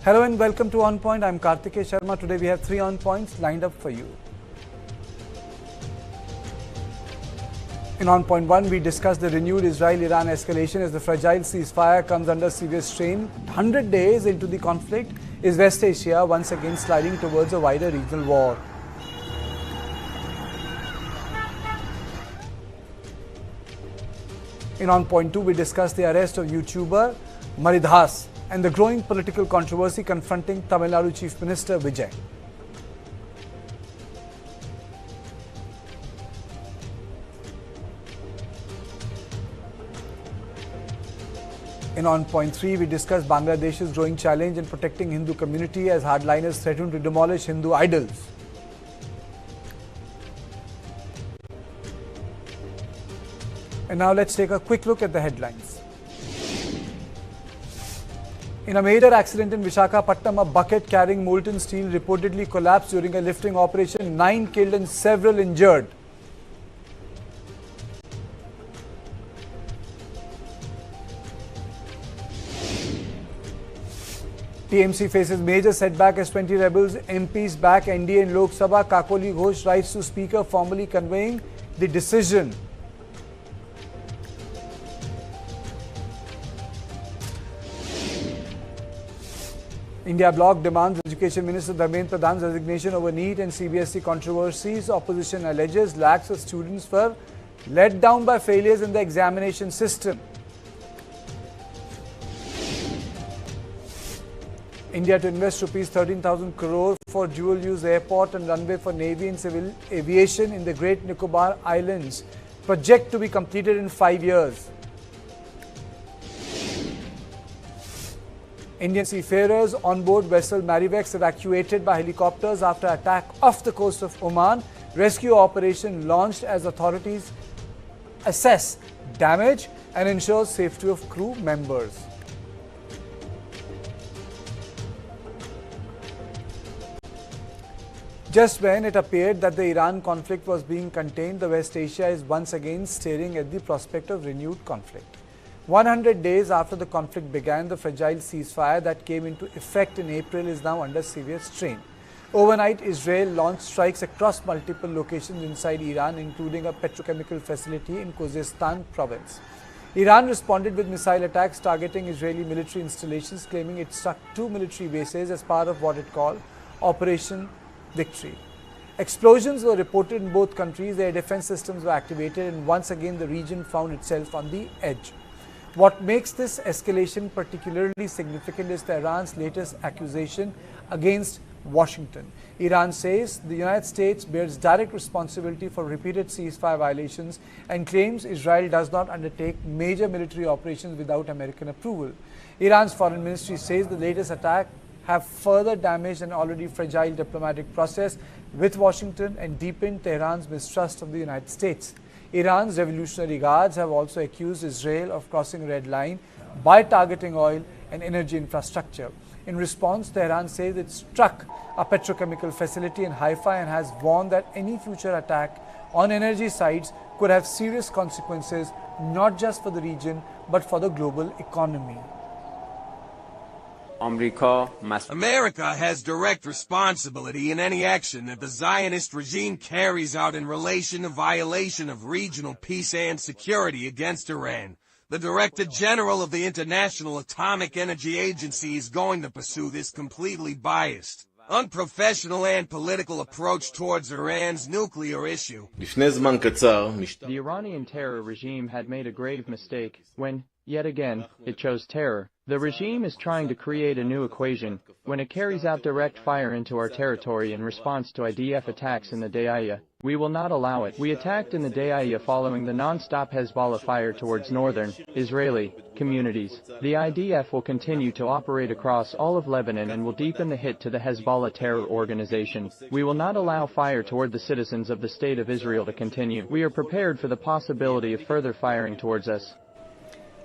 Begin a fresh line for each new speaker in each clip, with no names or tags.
Hello and welcome to On Point. I'm Kartikeya Sharma. Today we have 3 on points lined up for you. In On Point 1, we discuss the renewed Israel-Iran escalation as the fragile ceasefire comes under severe strain. 100 days into the conflict, is West Asia once again sliding towards a wider regional war? In On Point 2, we discuss the arrest of YouTuber Maridhas and the growing political controversy confronting Tamil Nadu Chief Minister Vijay. In On Point 3, we discuss Bangladesh's growing challenge in protecting Hindu community as hardliners threaten to demolish Hindu idols. And now let's take a quick look at the headlines. In a major accident in Visakhapatnam, a bucket carrying molten steel reportedly collapsed during a lifting operation. 9 killed and several injured. TMC faces major setback as 20 rebels MPs back NDA in Lok Sabha. Kakoli Ghosh writes to Speaker formally conveying the decision. India bloc demands Education Minister Dharmendra Pradhan's resignation over NEET and CBSE controversies. Opposition alleges lakhs of students were let down by failures in the examination system. India to invest rupees 13,000 crore for dual-use airport and runway for Navy and Civil Aviation in the Great Nicobar Islands. Project to be completed in 5 years. Indian seafarers on board vessel Marivex evacuated by helicopters after attack off the coast of Oman. Rescue operation launched as authorities assess damage and ensure safety of crew members. Just when it appeared that the Iran conflict was being contained, the West Asia is once again staring at the prospect of renewed conflict. 100 days after the conflict began, the fragile ceasefire that came into effect in April is now under severe strain. Overnight, Israel launched strikes across multiple locations inside Iran, including a petrochemical facility in Khuzestan province. Iran responded with missile attacks targeting Israeli military installations, claiming it struck 2 military bases as part of what it called Operation Victory. Explosions were reported in both countries, their defense systems were activated, and once again the region found itself on the edge. What makes this escalation particularly significant is Tehran's latest accusation against Washington. Iran says the United States bears direct responsibility for repeated ceasefire violations and claims Israel does not undertake major military operations without American approval. Iran's foreign ministry says the latest attack have further damaged an already fragile diplomatic process with Washington and deepened Tehran's mistrust of the United States. Iran's Revolutionary Guards have also accused Israel of crossing a red line by targeting oil and energy infrastructure. In response, Tehran says it struck a petrochemical facility in Haifa and has warned that any future attack on energy sites could have serious consequences not just for the region but for the global economy.
America has direct responsibility in any action that the Zionist regime carries out in relation to violation of regional peace and security against Iran. The Director General of the International Atomic Energy Agency is going to pursue this completely biased, unprofessional and political approach towards Iran's nuclear issue.
The Iranian terror regime had made a grave mistake when, yet again, it chose terror. The regime is trying to create a new equation when it carries out direct fire into our territory in response to IDF attacks in the Dayaya. We will not allow it. We attacked in the Dayaya following the non-stop Hezbollah fire towards northern Israeli communities. The IDF will continue to operate across all of Lebanon and will deepen the hit to the Hezbollah terror organization. We will not allow fire toward the citizens of the State of Israel to continue. We are prepared for the possibility of further firing towards us.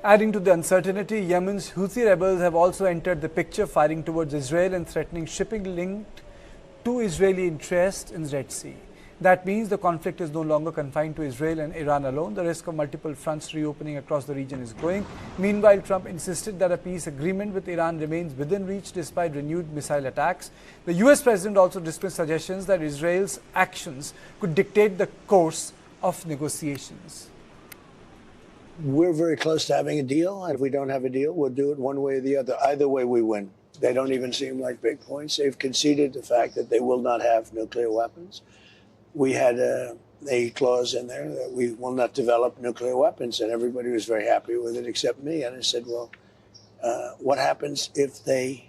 Adding to the uncertainty, Yemen's Houthi rebels have also entered the picture, firing towards Israel and threatening shipping linked to Israeli interests in the Red Sea. That means the conflict is no longer confined to Israel and Iran alone. The risk of multiple fronts reopening across the region is growing. Meanwhile, Trump insisted that a peace agreement with Iran remains within reach despite renewed missile attacks. The US president also dismissed suggestions that Israel's actions could dictate the course of negotiations.
We're very close to having a deal. And if we don't have a deal, we'll do it one way or the other. Either way, we win. They don't even seem like big points. They've conceded the fact that they will not have nuclear weapons. We had a clause in there that we will not develop nuclear weapons, and everybody was very happy with it except me. And I said, well, what happens if they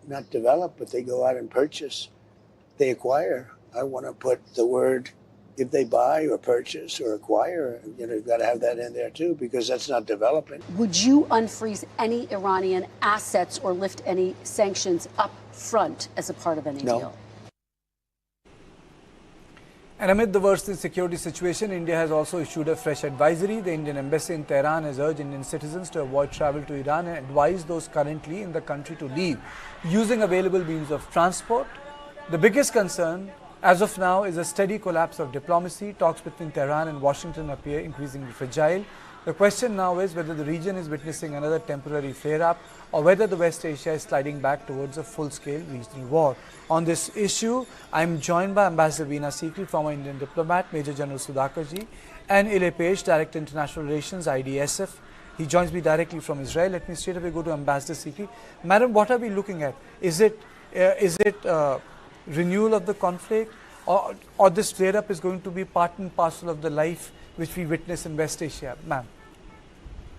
not develop, but they go out and purchase, they acquire? I want to put the word, if they buy or purchase or acquire, you've got to have that in there too, because that's not developing.
Would you unfreeze any Iranian assets or lift any sanctions up front as a part of any deal?
And amid the worsening security situation, India has also issued a fresh advisory. The Indian embassy in Tehran has urged Indian citizens to avoid travel to Iran and advised those currently in the country to leave using available means of transport. The biggest concern as of now is a steady collapse of diplomacy. Talks between Tehran and Washington appear increasingly fragile. The question now is whether the region is witnessing another temporary flare-up or whether the West Asia is sliding back towards a full-scale regional war. On this issue, I am joined by Ambassador Veena Sikri, former Indian diplomat, Major General Sudhakarji, and Ile Page, Director International Relations, IDSF. He joins me directly from Israel. Let me straight away go to Ambassador Sikri. Madam, what are we looking at? Is it renewal of the conflict, or this flare-up is going to be part and parcel of the life which we witness in West Asia? Ma'am.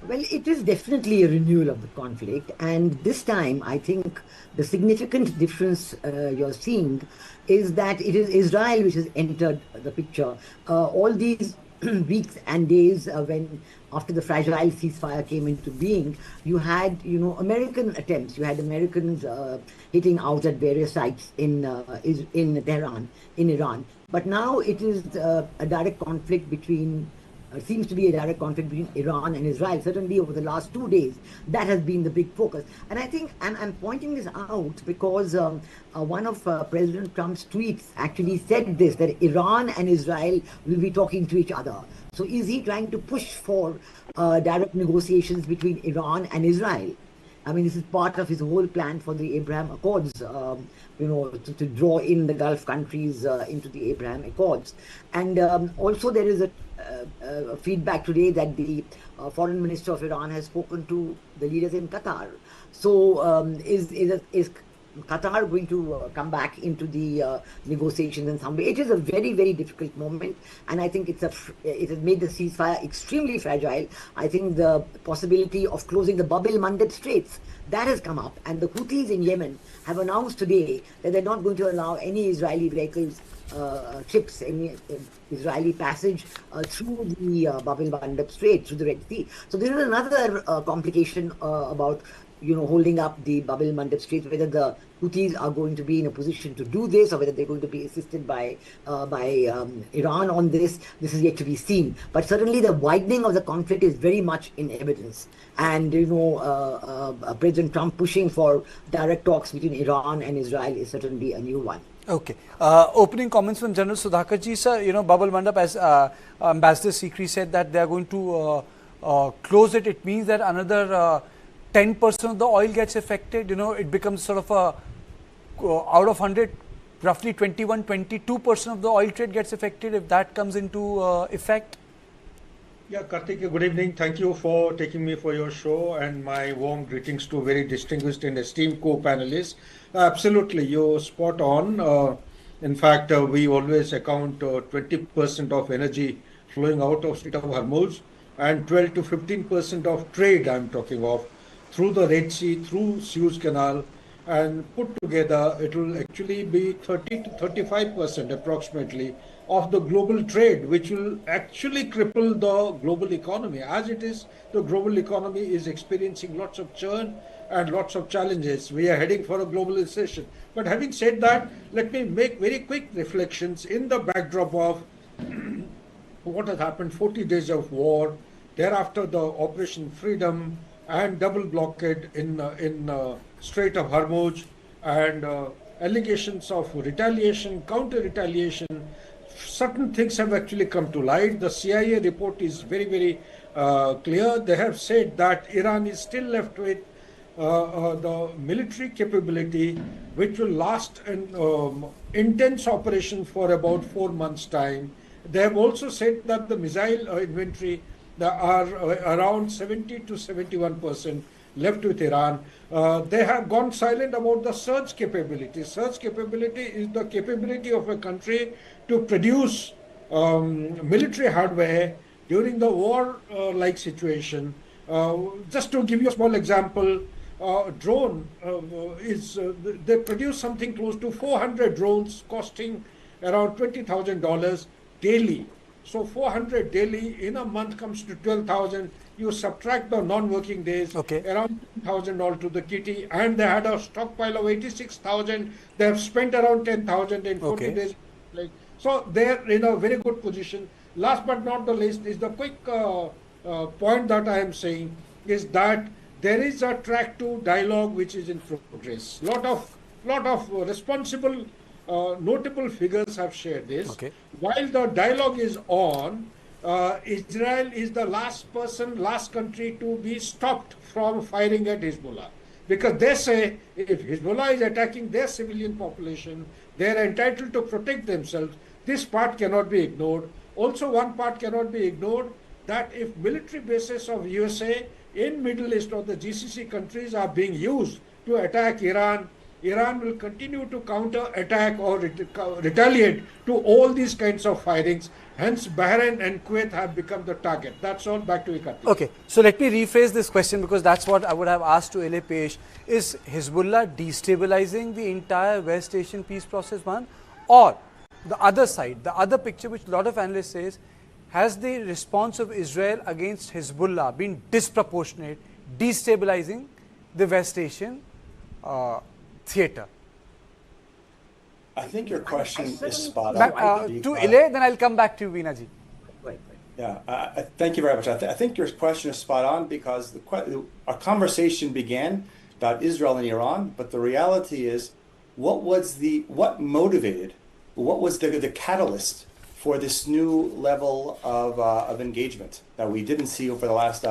Well, it is definitely a renewal of the conflict, and this time I think the significant difference you're seeing is that it is Israel which has entered the picture. All these weeks and days when after the fragile ceasefire came into being, you had American attempts. You had Americans hitting out at various sites in Tehran, in Iran. But now it is a direct conflict between. Seems to be a direct conflict between Iran and Israel. Certainly over the last 2 days, that has been the big focus. And I think, and I'm pointing this out because one of President Trump's tweets actually said this, that Iran and Israel will be talking to each other. So is he trying to push for direct negotiations between Iran and Israel? I mean, this is part of his whole plan for the Abraham Accords, to draw in the Gulf countries into the Abraham Accords. And also there is a feedback today that the foreign minister of Iran has spoken to the leaders in Qatar. So is Qatar going to come back into the negotiations in some way? It is a very, very difficult moment, and I think it has made the ceasefire extremely fragile. I think the possibility of closing the Bab el-Mandeb Straits, that has come up, and the Houthis in Yemen have announced today that they're not going to allow any Israeli vehicles, ships, any Israeli passage through the Bab el-Mandeb Strait, through the Red Sea. So this is another complication about holding up the Bab el-Mandeb Strait, whether the Houthis are going to be in a position to do this or whether they're going to be assisted by Iran on this. This is yet to be seen. But certainly the widening of the conflict is very much in evidence. And, President Trump pushing for direct talks between Iran and Israel is certainly a new one.
Okay. Opening comments from General Sudhakarji, sir. Bab el-Mandeb, as Ambassador Sikri said, that they are going to close it. It means that another 10% of the oil gets affected. It becomes sort of a, out of 100, roughly 22% of the oil trade gets affected if that comes into effect.
Yeah, Karthik, good evening. Thank you for taking me for your show, and my warm greetings to very distinguished and esteemed co-panelists. Absolutely, you're spot on. In fact, we always account 20% of energy flowing out of Strait of Hormuz and 12 to 15% of trade I'm talking of through the Red Sea, through Suez Canal, and put together it will actually be 30 to 35% approximately of the global trade, which will actually cripple the global economy. As it is, the global economy is experiencing lots of churn and lots of challenges. We are heading for a global recession. But having said that, let me make very quick reflections in the backdrop of what has happened, 40 days of war, thereafter the Operation Freedom and double blockade in Strait of Hormuz, and allegations of retaliation, counter-retaliation. Certain things have actually come to light. The CIA report is very, very clear. They have said that Iran is still left with the military capability which will last an intense operation for about 4 months' time. They have also said that the missile inventory are around 70 to 71% left with Iran. They have gone silent about the surge capability. Surge capability is the capability of a country to produce military hardware during the war-like situation. Just to give you a small example, drone they produce something close to 400 drones costing around $20,000 daily. So 400 daily in a month comes to 12,000. You subtract the non-working days, around $10,000 to the kitty, and they had a stockpile of 86,000. They have spent around 10,000 in 40 days. So they're in a very good position. Last but not the least is the quick point that I am saying is that there is a track 2 dialogue which is in progress. Lot of responsible notable figures have shared this. While the dialogue is on, Israel is the last country to be stopped from firing at Hezbollah. Because they say if Hezbollah is attacking their civilian population, they are entitled to protect themselves. This part cannot be ignored. Also, one part cannot be ignored, that if military bases of USA in Middle East or the GCC countries are being used to attack Iran, Iran will continue to counter-attack or retaliate to all these kinds of firings. Hence, Bahrain and Kuwait have become the target. That's all. Back to you, Karthik.
Okay, so let me rephrase this question, because that's what I would have asked to L.A. Peish. Is Hezbollah destabilizing the entire West Asian peace process, one? Or the other side, the other picture which a lot of analysts says, has the response of Israel against Hezbollah been disproportionate, destabilizing the West Asian theatre?
I think your question is spot on.
To Ile, then I'll come back to you, Veena ji.
Yeah, thank you very much. I think your question is spot on, because our conversation began about Israel and Iran, but the reality is, what was the catalyst for this new level of engagement that we didn't see over the last,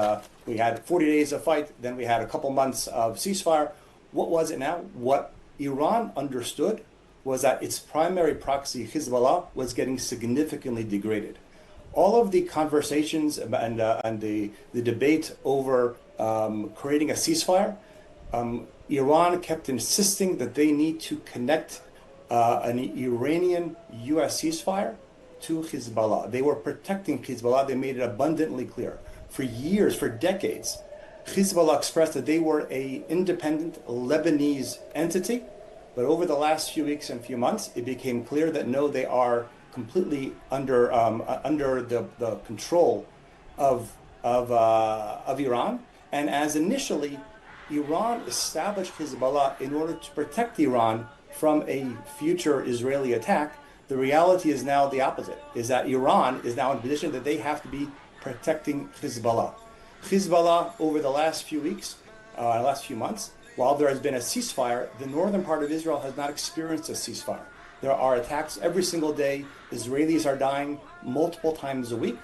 we had 40 days of fight, then we had a couple months of ceasefire. What was it now? What Iran understood was that its primary proxy, Hezbollah, was getting significantly degraded. All of the conversations and the debate over creating a ceasefire, Iran kept insisting that they need to connect an Iranian-US ceasefire to Hezbollah. They were protecting Hezbollah. They made it abundantly clear. For years, for decades, Hezbollah expressed that they were an independent Lebanese entity. But over the last few weeks and few months, it became clear that no, they are completely under the control of Iran. And as initially, Iran established Hezbollah in order to protect Iran from a future Israeli attack, the reality is now the opposite, is that Iran is now in a position that they have to be protecting Hezbollah. Hezbollah, over the last few weeks, last few months, while there has been a ceasefire, the northern part of Israel has not experienced a ceasefire. There are attacks every single day. Israelis are dying multiple times a week.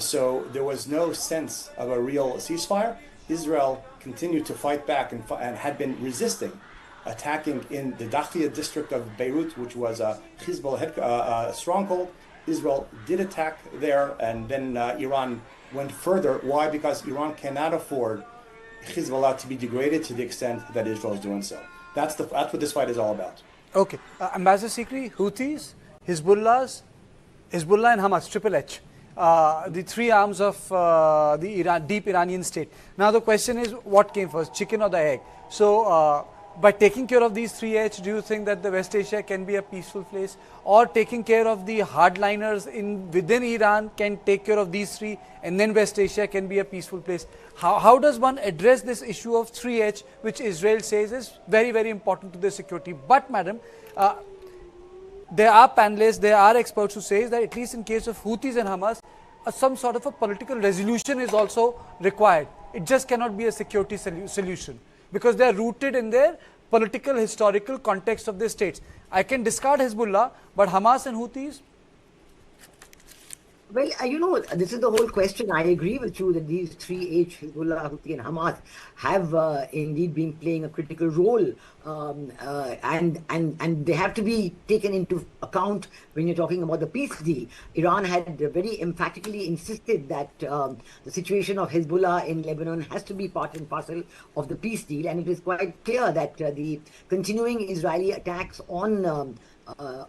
So there was no sense of a real ceasefire. Israel continued to fight back and had been resisting, attacking in the Dakhia district of Beirut, which was a Hezbollah stronghold. Israel did attack there, and then Iran went further. Why? Because Iran cannot afford Hezbollah to be degraded to the extent that Israel is doing so. That's what this fight is all about.
Okay. Ambassador Sikri, Houthis, Hezbollah and Hamas, Triple H, the three arms of the deep Iranian state. Now the question is, what came first, chicken or the egg? So by taking care of these three H, do you think that the West Asia can be a peaceful place? Or taking care of the hardliners within Iran can take care of these three, and then West Asia can be a peaceful place? How does one address this issue of 3H, which Israel says is very, very important to their security? But, madam, there are panelists, there are experts who say that at least in case of Houthis and Hamas, some sort of a political resolution is also required. It just cannot be a security solution, because they are rooted in their political, historical context of the states. I can discard Hezbollah, but Hamas and Houthis?
Well, this is the whole question. I agree with you that these three Hezbollah, Houthi, and Hamas have indeed been playing a critical role, and they have to be taken into account when you're talking about the peace deal. Iran had very emphatically insisted that the situation of Hezbollah in Lebanon has to be part and parcel of the peace deal, and it is quite clear that the continuing Israeli attacks on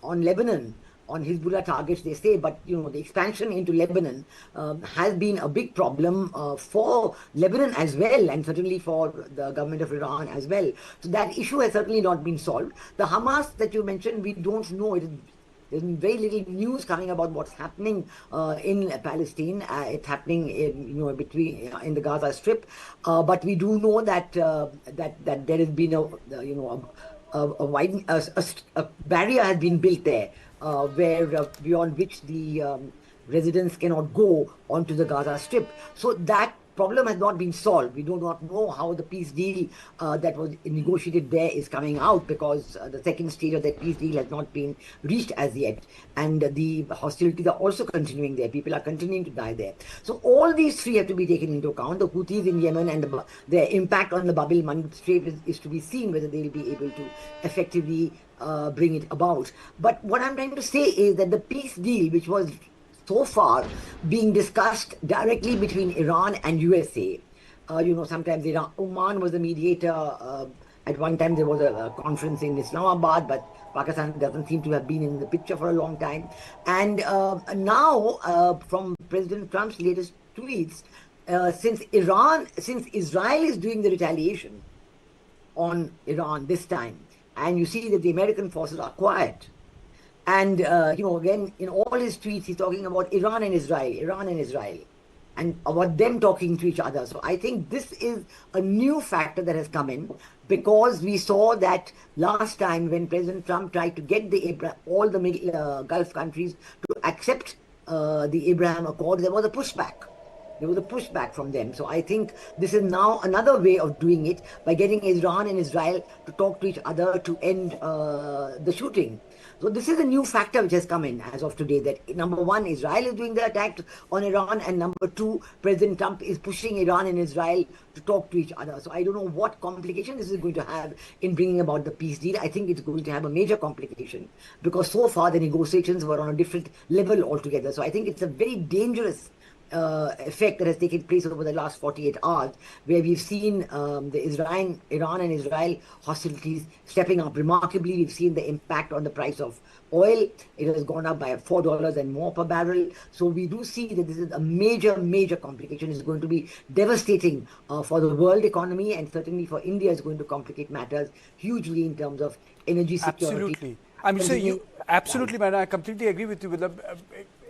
Lebanon, on Hezbollah targets, they say, but the expansion into Lebanon has been a big problem for Lebanon as well, and certainly for the government of Iran as well. So that issue has certainly not been solved. The Hamas that you mentioned, we don't know. There's been very little news coming about what's happening in Palestine. It's happening in the Gaza Strip, but we do know that that there has been a barrier has been built there, where beyond which the residents cannot go onto the Gaza Strip. So that problem has not been solved. We do not know how the peace deal that was negotiated there is coming out, because the second stage of that peace deal has not been reached as yet. And the hostilities are also continuing there. People are continuing to die there. So all these three have to be taken into account. The Houthis in Yemen and their impact on the Bab el-Mandeb Strait is to be seen, whether they will be able to effectively bring it about. But what I'm trying to say is that the peace deal, which was so far being discussed directly between Iran and USA. Sometimes Oman was the mediator. At one time there was a conference in Islamabad, but Pakistan doesn't seem to have been in the picture for a long time. And now, from President Trump's latest tweets, since Israel is doing the retaliation on Iran this time, and you see that the American forces are quiet. And, again, in all his tweets, he's talking about Iran and Israel, and about them talking to each other. So I think this is a new factor that has come in, because we saw that last time when President Trump tried to get all the Gulf countries to accept the Abraham Accord, there was a pushback. There was a pushback from them. So I think this is now another way of doing it, by getting Iran and Israel to talk to each other to end the shooting. So this is a new factor which has come in as of today, that number one, Israel is doing the attack on Iran, and number two, President Trump is pushing Iran and Israel to talk to each other. So I don't know what complication this is going to have in bringing about the peace deal. I think it's going to have a major complication, because so far the negotiations were on a different level altogether. So I think it's a very dangerous effect that has taken place over the last 48 hours, where we've seen the Iran and Israel hostilities stepping up remarkably. We've seen the impact on the price of oil. It has gone up by $4 and more per barrel. So we do see that this is a major complication. It's going to be devastating for the world economy, and certainly for India is going to complicate matters hugely in terms of energy security.
Absolutely. Absolutely, madam. I completely agree with you.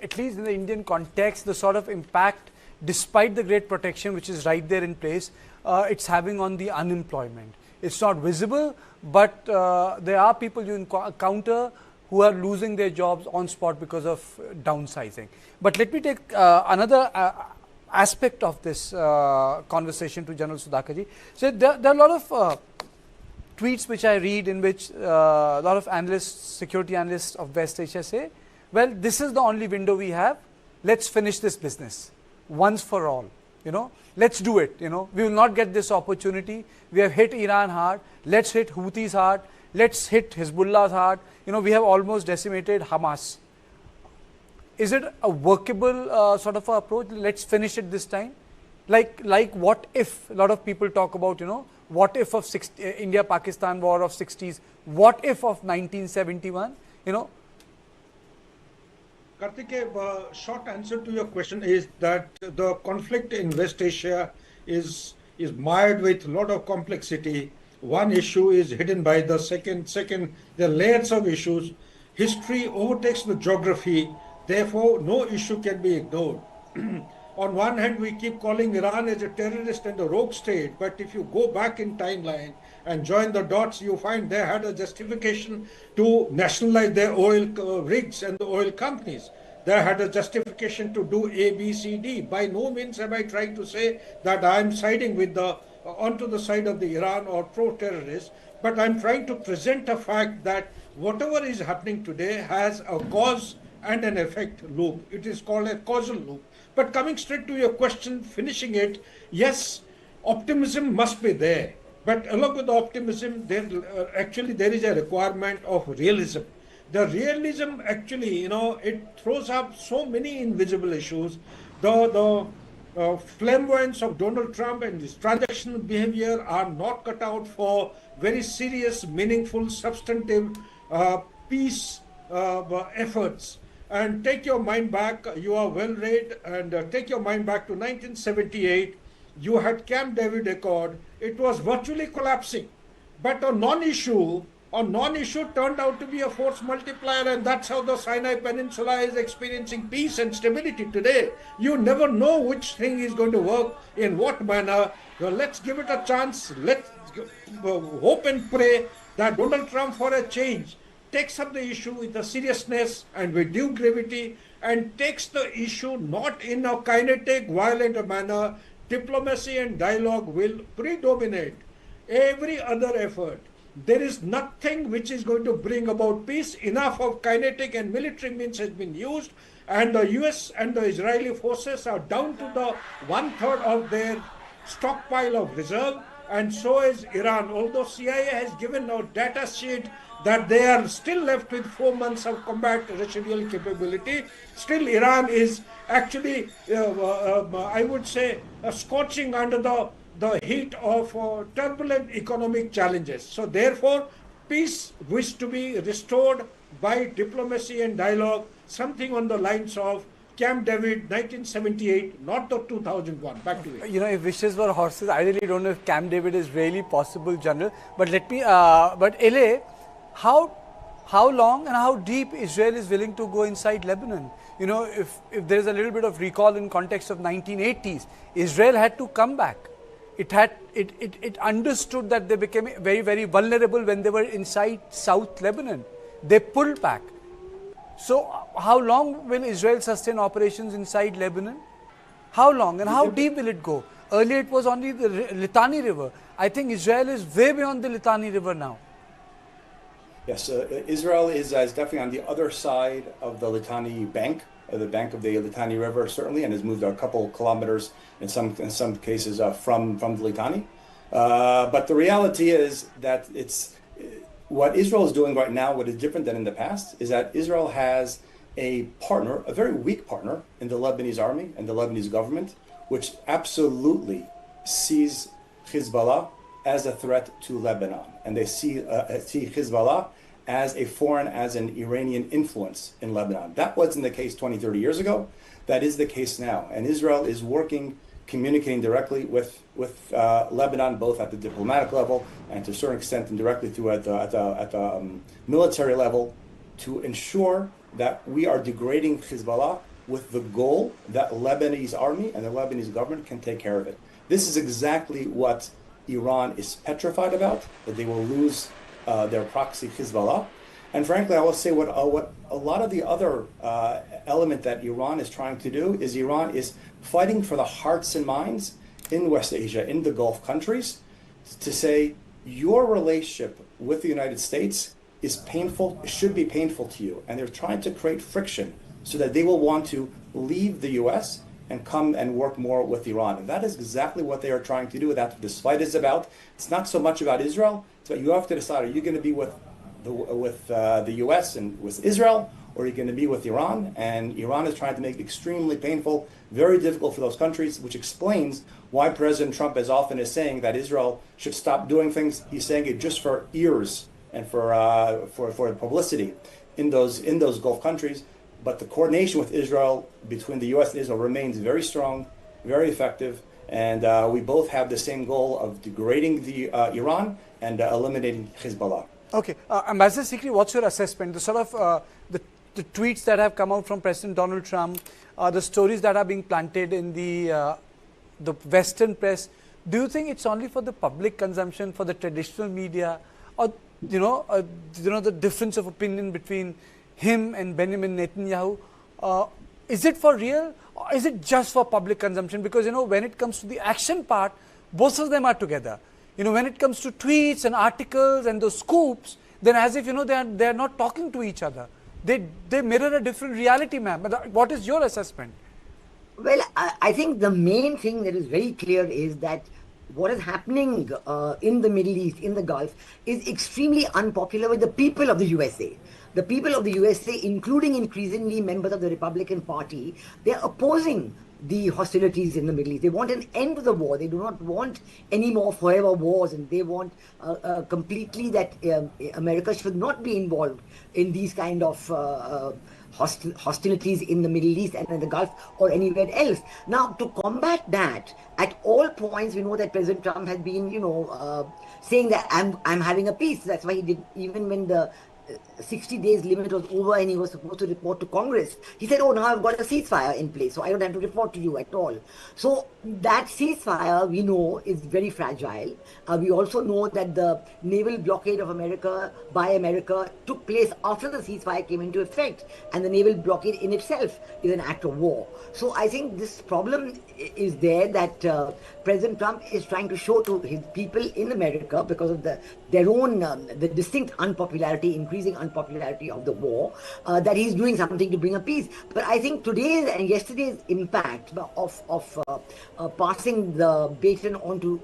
At least in the Indian context, the sort of impact, despite the great protection which is right there in place, it's having on the unemployment. It's not visible, but there are people you encounter who are losing their jobs on spot because of downsizing. But let me take another aspect of this conversation to General Sudhakarji. So there are a lot of tweets which I read, in which a lot of analysts, security analysts of West Asia say, well, this is the only window we have. Let's finish this business once for all. Let's do it. We will not get this opportunity. We have hit Iran hard. Let's hit Houthis hard. Let's hit Hezbollah hard. We have almost decimated Hamas. Is it a workable sort of approach? Let's finish it this time. Like what if? A lot of people talk about, what if of India-Pakistan war of 60s? What if of 1971?
Karthike, short answer to your question is that the conflict in West Asia is mired with a lot of complexity. One issue is hidden by the second, there are layers of issues. History overtakes the geography, therefore no issue can be ignored. On one hand, we keep calling Iran as a terrorist and a rogue state, but if you go back in timeline and join the dots, you find they had a justification to nationalize their oil rigs and the oil companies. They had a justification to do A, B, C, D. By no means am I trying to say that I am siding with onto the side of the Iran or pro-terrorists, but I'm trying to present a fact that whatever is happening today has a cause and an effect loop. It is called a causal loop. But coming straight to your question, finishing it, yes, optimism must be there. But along with the optimism, actually there is a requirement of realism. The realism actually, it throws up so many invisible issues. The flamboyance of Donald Trump and his transactional behavior are not cut out for very serious, meaningful, substantive peace efforts. And take your mind back, you are well read, and take your mind back to 1978. You had Camp David Accord. It was virtually collapsing. But a non-issue turned out to be a force multiplier, and that's how the Sinai Peninsula is experiencing peace and stability today. You never know which thing is going to work in what manner. So let's give it a chance. Let's hope and pray that Donald Trump, for a change, takes up the issue with the seriousness and with due gravity, and takes the issue not in a kinetic, violent manner. Diplomacy and dialogue will predominate every other effort. There is nothing which is going to bring about peace. Enough of kinetic and military means has been used, and the US and the Israeli forces are down to the 1/3 of their stockpile of reserve, and so is Iran. Although CIA has given a data sheet that they are still left with 4 months of combat residual capability, still Iran is actually, I would say, scorching under the heat of turbulent economic challenges. So therefore, peace wished to be restored by diplomacy and dialogue, something on the lines of Camp David 1978, not the 2001. Back to you.
If wishes were horses, I really don't know if Camp David is really possible, General. But let me, but LA, how long and how deep Israel is willing to go inside Lebanon? If there is a little bit of recall in context of 1980s, Israel had to come back. It understood that they became very, very vulnerable when they were inside South Lebanon. They pulled back. So how long will Israel sustain operations inside Lebanon? How long and how deep will it go? Earlier it was only the Litani River. I think Israel is way beyond the Litani River now.
Yes, Israel is definitely on the other side of the Litani bank, the bank of the Litani River, certainly, and has moved a couple kilometers in some cases from the Litani. But the reality is that what Israel is doing right now, what is different than in the past, is that Israel has a partner, a very weak partner in the Lebanese army and the Lebanese government, which absolutely sees Hezbollah as a threat to Lebanon. And they see Hezbollah as an Iranian influence in Lebanon. That wasn't the case 20, 30 years ago. That is the case now. And Israel is communicating directly with Lebanon, both at the diplomatic level and to a certain extent indirectly through at the military level, to ensure that we are degrading Hezbollah with the goal that Lebanese army and the Lebanese government can take care of it. This is exactly what Iran is petrified about, that they will lose their proxy Hezbollah. And frankly, I will say what a lot of the other element that Iran is trying to do is Iran is fighting for the hearts and minds in West Asia, in the Gulf countries, to say your relationship with the United States is painful, should be painful to you. And they're trying to create friction so that they will want to leave the US and come and work more with Iran. And that is exactly what they are trying to do. That's what this fight is about. It's not so much about Israel. So you have to decide, are you going to be with the US and with Israel, or are you going to be with Iran? And Iran is trying to make it extremely painful, very difficult for those countries, which explains why President Trump as often is saying that Israel should stop doing things. He's saying it just for ears and for publicity in those Gulf countries. But the coordination with Israel, between the US and Israel, remains very strong, very effective, and we both have the same goal of degrading the Iran and eliminating Hezbollah.
Okay, Ambassador Sikri, what's your assessment? The sort of the tweets that have come out from President Donald Trump, the stories that are being planted in the Western press. Do you think it's only for the public consumption, for the traditional media, or the difference of opinion between him and Benjamin Netanyahu? Is it for real, or is it just for public consumption? Because when it comes to the action part, both of them are together. when it comes to tweets and articles and those scoops, then as if, they are not talking to each other. They mirror a different reality, ma'am. But what is your assessment?
Well, I think the main thing that is very clear is that what is happening in the Middle East, in the Gulf, is extremely unpopular with the people of the USA. The people of the USA, including increasingly members of the Republican Party, they are opposing the hostilities in the Middle East. They want an end to the war. They do not want any more forever wars, and they want completely that America should not be involved in these kind of hostilities in the Middle East and in the Gulf or anywhere else. Now, to combat that, at all points, we know that President Trump has been, saying that I'm having a peace. That's why he did, even when the 60 days limit was over and he was supposed to report to Congress, he said, oh, now I've got a ceasefire in place, so I don't have to report to you at all. So that ceasefire, we know, is very fragile. We also know that the naval blockade of America by America took place after the ceasefire came into effect, and the naval blockade in itself is an act of war. So I think this problem is there, that President Trump is trying to show to his people in America, because of their own the distinct unpopularity, increasing unpopularity of the war, that he's doing something to bring a peace. But I think today's and yesterday's impact of passing the baton on to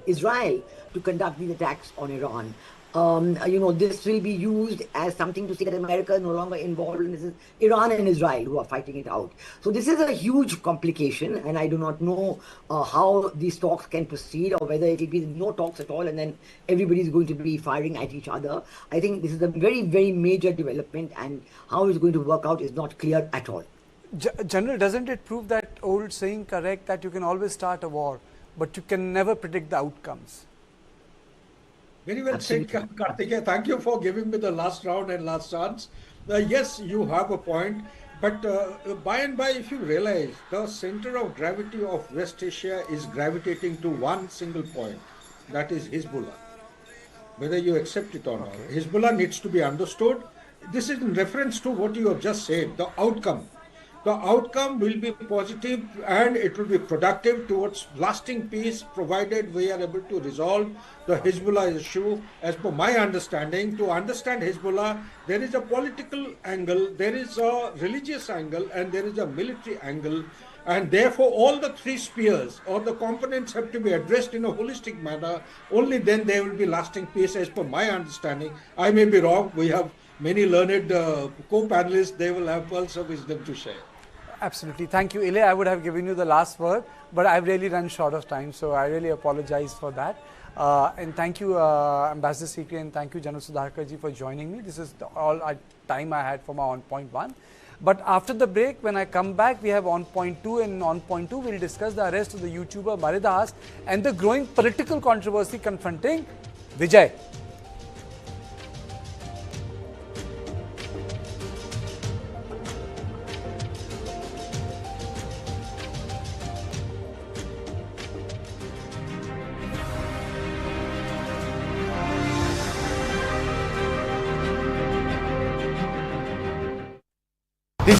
Israel to conduct these attacks on Iran, this will be used as something to say that America is no longer involved, and this is Iran and Israel who are fighting it out. So this is a huge complication, and I do not know how these talks can proceed, or whether it will be no talks at all and then everybody is going to be firing at each other. I think this is a very, very major development, and how it's going to work out is not clear at all.
General, doesn't it prove that old saying correct, that you can always start a war, but you can never predict the outcomes?
Very well said, Karthikeya. Thank you for giving me the last round and last chance. Yes, you have a point. But by and by, if you realize, the center of gravity of West Asia is gravitating to one single point. That is Hezbollah. Whether you accept it or not. Hezbollah needs to be understood. This is in reference to what you have just said, the outcome. The outcome will be positive and it will be productive towards lasting peace, provided we are able to resolve the Hezbollah issue. As per my understanding, to understand Hezbollah, there is a political angle, there is a religious angle, and there is a military angle. And therefore, all the three spheres or the components have to be addressed in a holistic manner. Only then there will be lasting peace, as per my understanding. I may be wrong. We have many learned co-panelists. They will have pearls of wisdom to share.
Absolutely. Thank you, Ile. I would have given you the last word, but I've really run short of time, so I really apologize for that. And thank you, Ambassador Sikri, and thank you, General Sudhakarji, for joining me. This is all time I had for my On Point 1. But after the break, when I come back, we have On Point 2, and On Point 2, we'll discuss the arrest of the YouTuber Maridas and the growing political controversy confronting Vijay.